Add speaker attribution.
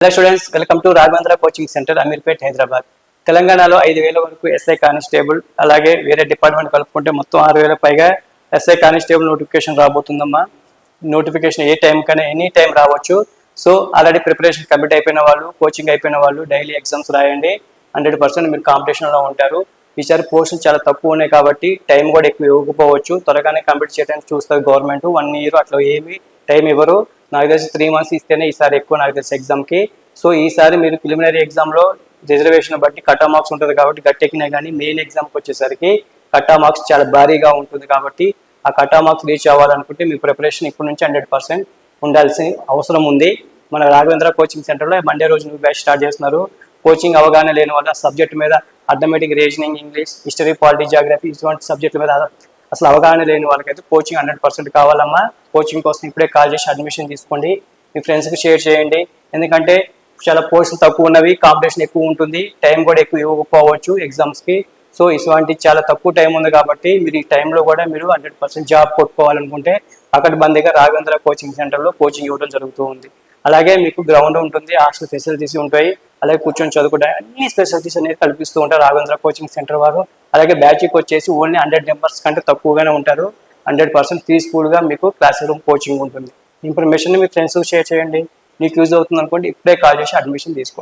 Speaker 1: Hello students, welcome to Raghavendra coaching centre, Ameerpet, Hyderabad. తెలంగాణలో 5,000 వరకు SI constable, అలాగే వేరే డిపార్ట్మెంట్ కలుపుకుంటే మొత్తం 6,000 పైగా ఎస్ఐ కానిస్టేబుల్ నోటిఫికేషన్ రాబోతుందమ్మా. నోటిఫికేషన్ ఏ టైం కన్నా ఎనీ టైం రావచ్చు. సో ఆల్రెడీ ప్రిపరేషన్ కంప్లీట్ అయిపోయిన వాళ్ళు, కోచింగ్ అయిపోయిన వాళ్ళు డైలీ ఎగ్జామ్స్ రాయండి. 100% మీరు కాంపిటీషన్లో ఉంటారు. ఈసారి పోస్టులు చాలా తక్కువ ఉన్నాయి కాబట్టి టైం కూడా ఎక్కువ ఇవ్వకపోవచ్చు. త్వరగానే కంప్లీట్ చేయడానికి చూస్తారు గవర్నమెంట్. 1 ఇయర్ అట్లా ఏమి టైం ఇవ్వరు. నాకు తెలిసి 3 months ఇస్తేనే ఈసారి ఎక్కువ నాకు తెలిసి ఎగ్జామ్కి. సో ఈసారి మీరు ప్రిలిమినరీ ఎగ్జామ్లో రిజర్వేషన్ బట్టి కట్ ఆఫ్ మార్క్స్ ఉంటుంది కాబట్టి గట్టెక్కినా కానీ మెయిన్ ఎగ్జామ్కి వచ్చేసరికి కట్ ఆఫ్ మార్క్స్ చాలా భారీగా ఉంటుంది కాబట్టి ఆ కట్ ఆఫ్ మార్క్స్ రీచ్ అవ్వాలనుకుంటే మీ ప్రిపరేషన్ ఇప్పటి నుంచి 100% ఉండాల్సిన అవసరం ఉంది. మన రాఘవేంద్ర కోచింగ్ సెంటర్లో మండే రోజు నువ్వు బ్యాచ్ స్టార్ట్ చేస్తున్నారు. కోచింగ్ అవగాహన లేని వల్ల సబ్జెక్ట్ మీద arithmetic, reasoning, English, history, polity, geography ఇటువంటి సబ్జెక్టుల మీద అసలు అవగాహన లేని వాళ్ళకైతే కోచింగ్ 100% కావాలమ్మా. కోచింగ్ కోసం ఇప్పుడే కాల్ చేసి అడ్మిషన్ తీసుకోండి. మీ ఫ్రెండ్స్కి షేర్ చేయండి. ఎందుకంటే చాలా పోస్టులు తక్కువ ఉన్నవి, కాంపిటీషన్ ఎక్కువ ఉంటుంది, టైం కూడా ఎక్కువ ఇవ్వకపోవచ్చు ఎగ్జామ్స్కి. సో ఇటువంటి చాలా తక్కువ టైం ఉంది కాబట్టి మీరు ఈ టైంలో కూడా మీరు 100% జాబ్ కొట్టుకోవాలనుకుంటే అక్కడ బందీగా రాఘవేంద్ర కోచింగ్ సెంటర్లో కోచింగ్ ఇవ్వడం జరుగుతూ ఉంది. అలాగే మీకు గ్రౌండ్ ఉంటుంది, హాస్టల్ ఫెసిలిటీస్ ఉంటాయి, అలాగే కూర్చొని చదువుకుంటే అన్ని ఫెసిలిటీస్ అనేది కల్పిస్తూ ఉంటారు రాఘవేంద్ర కోచింగ్ సెంటర్ వారు. అలాగే బ్యాచ్కి వచ్చేసి ఓన్లీ 100 members కంటే తక్కువగానే ఉంటారు. 100% పీస్ఫుల్గా మీకు క్లాస్ రూమ్ కోచింగ్ ఉంటుంది. ఇన్ఫర్మేషన్ మీ ఫ్రెండ్స్కి షేర్ చేయండి. మీకు యూజ్ అవుతుంది అనుకోండి, ఇప్పుడే కాల్ చేసి అడ్మిషన్ తీసుకోండి.